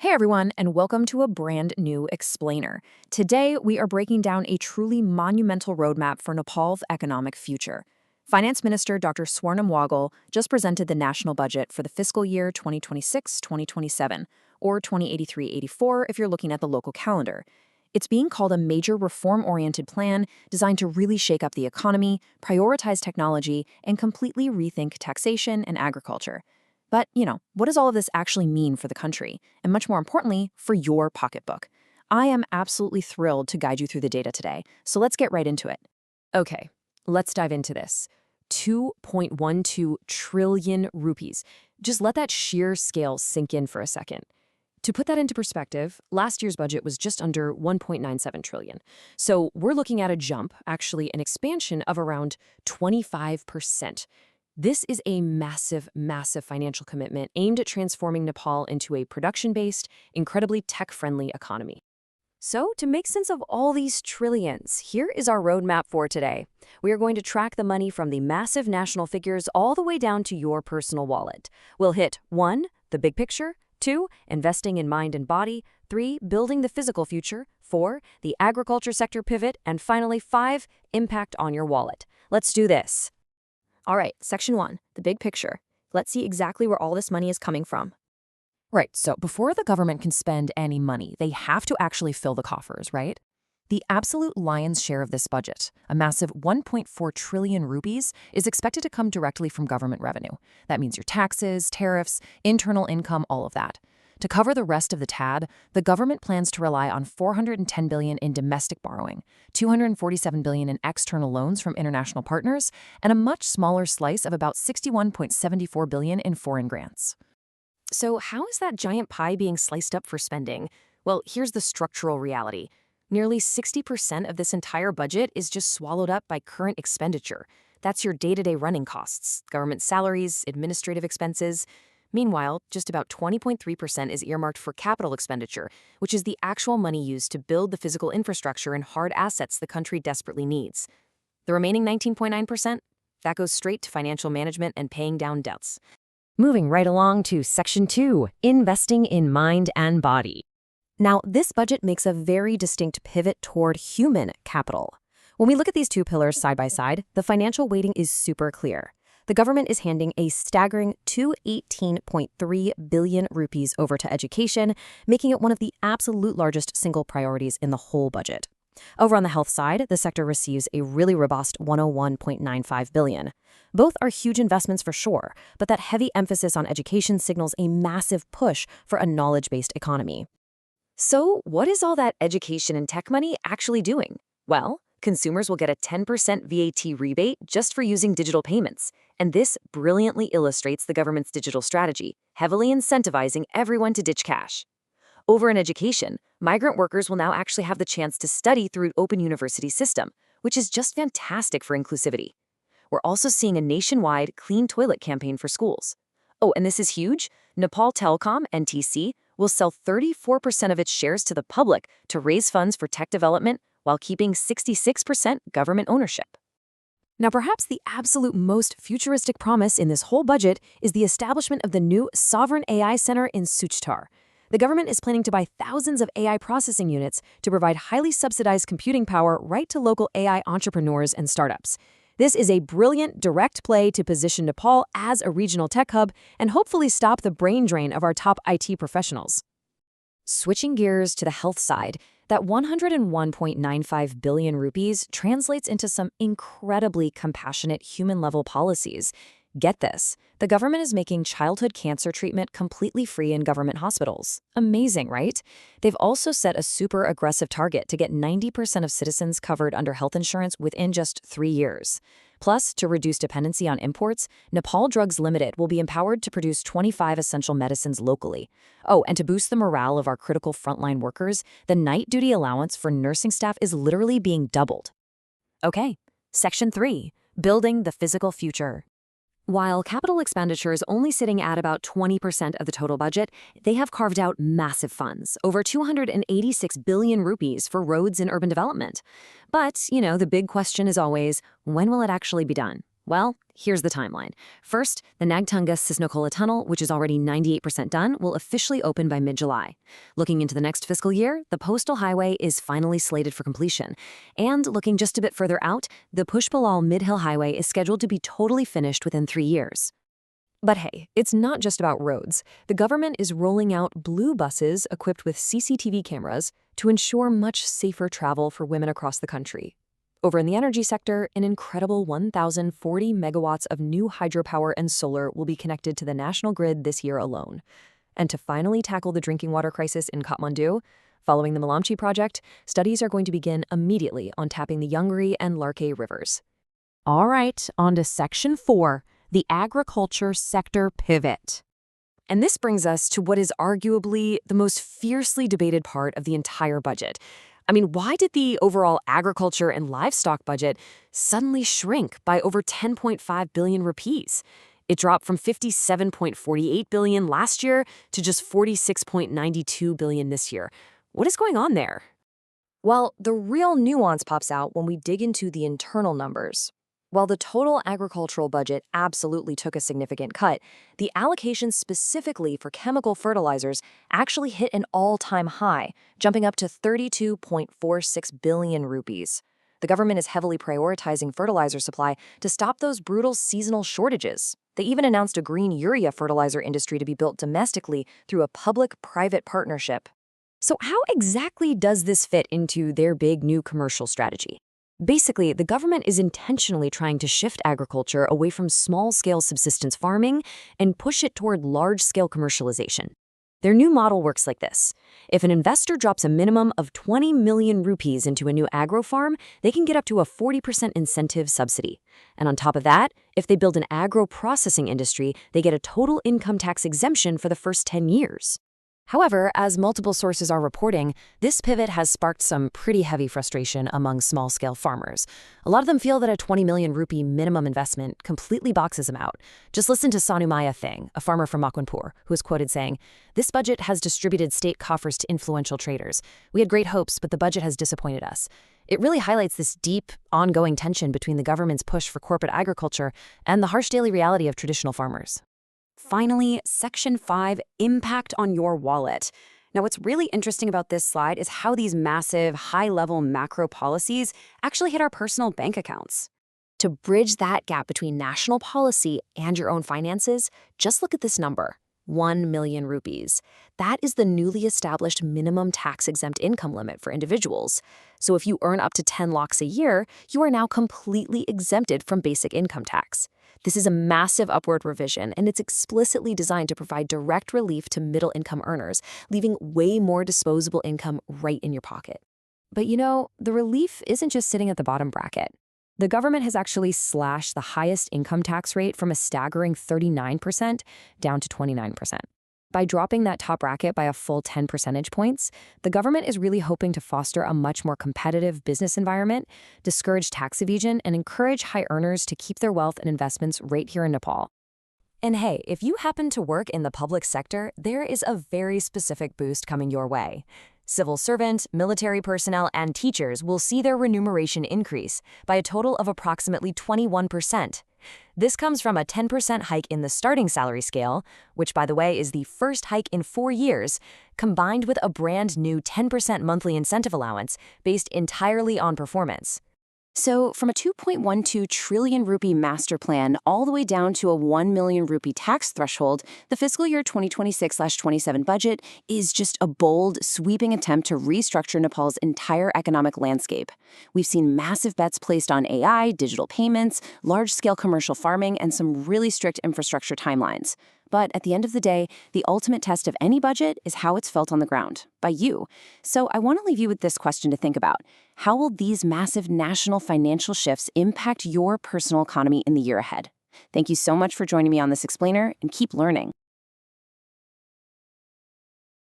Hey everyone, and welcome to a brand new explainer. Today, we are breaking down a truly monumental roadmap for Nepal's economic future. Finance Minister Dr. Swarnam Waghel just presented the national budget for the fiscal year 2026-2027, or 2083-84 if you're looking at the local calendar. It's being called a major reform-oriented plan designed to really shake up the economy, prioritize technology, and completely rethink taxation and agriculture. But, what does all of this actually mean for the country? And much more importantly, for your pocketbook? I am absolutely thrilled to guide you through the data today, so let's get right into it. Okay, let's dive into this. 2.12 trillion rupees. Just let that sheer scale sink in for a second. To put that into perspective, last year's budget was just under 1.97 trillion. So we're looking at a jump, actually an expansion of around 25%. This is a massive, massive financial commitment aimed at transforming Nepal into a production-based, incredibly tech-friendly economy. So, to make sense of all these trillions, here is our roadmap for today. We are going to track the money from the massive national figures all the way down to your personal wallet. We'll hit 1, the big picture, 2, investing in mind and body, 3, building the physical future, 4, the agriculture sector pivot, and finally 5, impact on your wallet. Let's do this. All right, section 1, the big picture. Let's see exactly where all this money is coming from. Right, so before the government can spend any money, they have to actually fill the coffers, right? The absolute lion's share of this budget, a massive 1.4 trillion rupees, is expected to come directly from government revenue. That means your taxes, tariffs, internal income, all of that. To cover the rest of the tab, the government plans to rely on 410 billion in domestic borrowing, 247 billion in external loans from international partners, and a much smaller slice of about 61.74 billion in foreign grants. So how is that giant pie being sliced up for spending? Well, here's the structural reality. Nearly 60% of this entire budget is just swallowed up by current expenditure. That's your day-to-day running costs, government salaries, administrative expenses. Meanwhile, just about 20.3% is earmarked for capital expenditure, which is the actual money used to build the physical infrastructure and hard assets the country desperately needs. The remaining 19.9%? That goes straight to financial management and paying down debts. Moving right along to Section 2, investing in mind and body. Now, this budget makes a very distinct pivot toward human capital. When we look at these two pillars side by side, the financial weighting is super clear. The government is handing a staggering 218.3 billion rupees over to education, making it one of the absolute largest single priorities in the whole budget. Over on the health side, the sector receives a really robust 101.95 billion. Both are huge investments for sure, but that heavy emphasis on education signals a massive push for a knowledge-based economy. So, what is all that education and tech money actually doing? Well, consumers will get a 10% VAT rebate just for using digital payments. And this brilliantly illustrates the government's digital strategy, heavily incentivizing everyone to ditch cash. Over in education, migrant workers will now actually have the chance to study through an open university system, which is just fantastic for inclusivity. We're also seeing a nationwide clean toilet campaign for schools. Oh, and this is huge. Nepal Telecom, NTC, will sell 34% of its shares to the public to raise funds for tech development while keeping 66% government ownership. Now, perhaps the absolute most futuristic promise in this whole budget is the establishment of the new Sovereign AI Center in Suchtar. The government is planning to buy thousands of AI processing units to provide highly subsidized computing power right to local AI entrepreneurs and startups. This is a brilliant direct play to position Nepal as a regional tech hub and hopefully stop the brain drain of our top IT professionals. Switching gears to the health side, that 101.95 billion rupees translates into some incredibly compassionate human-level policies. Get this, the government is making childhood cancer treatment completely free in government hospitals. Amazing, right? They've also set a super aggressive target to get 90% of citizens covered under health insurance within just 3 years. Plus, to reduce dependency on imports, Nepal Drugs Limited will be empowered to produce 25 essential medicines locally. Oh, and to boost the morale of our critical frontline workers, the night duty allowance for nursing staff is literally being doubled. Okay, Section 3, building the physical future. While capital expenditure is only sitting at about 20% of the total budget, they have carved out massive funds, over 286 billion rupees for roads and urban development. But, the big question is always, when will it actually be done? Well, here's the timeline. First, the Nagtunga-Sisnocola Tunnel, which is already 98% done, will officially open by mid-July. Looking into the next fiscal year, the Postal Highway is finally slated for completion. And looking just a bit further out, the Pushpalal Mid-Hill Highway is scheduled to be totally finished within 3 years. But hey, it's not just about roads. The government is rolling out blue buses equipped with CCTV cameras to ensure much safer travel for women across the country. Over in the energy sector, an incredible 1,040 megawatts of new hydropower and solar will be connected to the national grid this year alone. And to finally tackle the drinking water crisis in Kathmandu, following the Malamchi project, studies are going to begin immediately on tapping the Yungri and Larkay rivers. All right, on to Section 4, the agriculture sector pivot. And this brings us to what is arguably the most fiercely debated part of the entire budget. I mean, why did the overall agriculture and livestock budget suddenly shrink by over 10.5 billion rupees? It dropped from 57.48 billion last year to just 46.92 billion this year. What is going on there? Well, the real nuance pops out when we dig into the internal numbers. While the total agricultural budget absolutely took a significant cut, the allocations specifically for chemical fertilizers actually hit an all-time high, jumping up to 32.46 billion rupees. The government is heavily prioritizing fertilizer supply to stop those brutal seasonal shortages. They even announced a green urea fertilizer industry to be built domestically through a public-private partnership. So how exactly does this fit into their big new commercial strategy? Basically, the government is intentionally trying to shift agriculture away from small-scale subsistence farming and push it toward large-scale commercialization. Their new model works like this. If an investor drops a minimum of 20 million rupees into a new agro farm, they can get up to a 40% incentive subsidy. And on top of that, if they build an agro-processing industry, they get a total income tax exemption for the first 10 years. However, as multiple sources are reporting, this pivot has sparked some pretty heavy frustration among small-scale farmers. A lot of them feel that a 20 million rupee minimum investment completely boxes them out. Just listen to Sanumaya Thing, a farmer from Makwanpur, who is quoted saying, "This budget has distributed state coffers to influential traders. We had great hopes, but the budget has disappointed us." It really highlights this deep, ongoing tension between the government's push for corporate agriculture and the harsh daily reality of traditional farmers. Finally, Section 5, impact on your wallet. Now, what's really interesting about this slide is how these massive, high-level macro policies actually hit our personal bank accounts. To bridge that gap between national policy and your own finances, just look at this number, 1 million rupees. That is the newly established minimum tax-exempt income limit for individuals. So if you earn up to 10 lakhs a year, you are now completely exempted from basic income tax. This is a massive upward revision, and it's explicitly designed to provide direct relief to middle-income earners, leaving way more disposable income right in your pocket. But you know, the relief isn't just sitting at the bottom bracket. The government has actually slashed the highest income tax rate from a staggering 39% down to 29%. By dropping that top bracket by a full 10 percentage points, the government is really hoping to foster a much more competitive business environment, discourage tax evasion, and encourage high earners to keep their wealth and investments right here in Nepal. And hey, if you happen to work in the public sector, there is a very specific boost coming your way. Civil servants, military personnel, and teachers will see their remuneration increase by a total of approximately 21%. This comes from a 10% hike in the starting salary scale, which, by the way, is the first hike in 4 years, combined with a brand new 10% monthly incentive allowance based entirely on performance. So from a 2.12 trillion rupee master plan all the way down to a 1 million rupee tax threshold, the fiscal year 2026/27 budget is just a bold, sweeping attempt to restructure Nepal's entire economic landscape. We've seen massive bets placed on AI, digital payments, large-scale commercial farming, and some really strict infrastructure timelines. But at the end of the day, the ultimate test of any budget is how it's felt on the ground, by you. So I want to leave you with this question to think about. How will these massive national financial shifts impact your personal economy in the year ahead? Thank you so much for joining me on this explainer, and keep learning.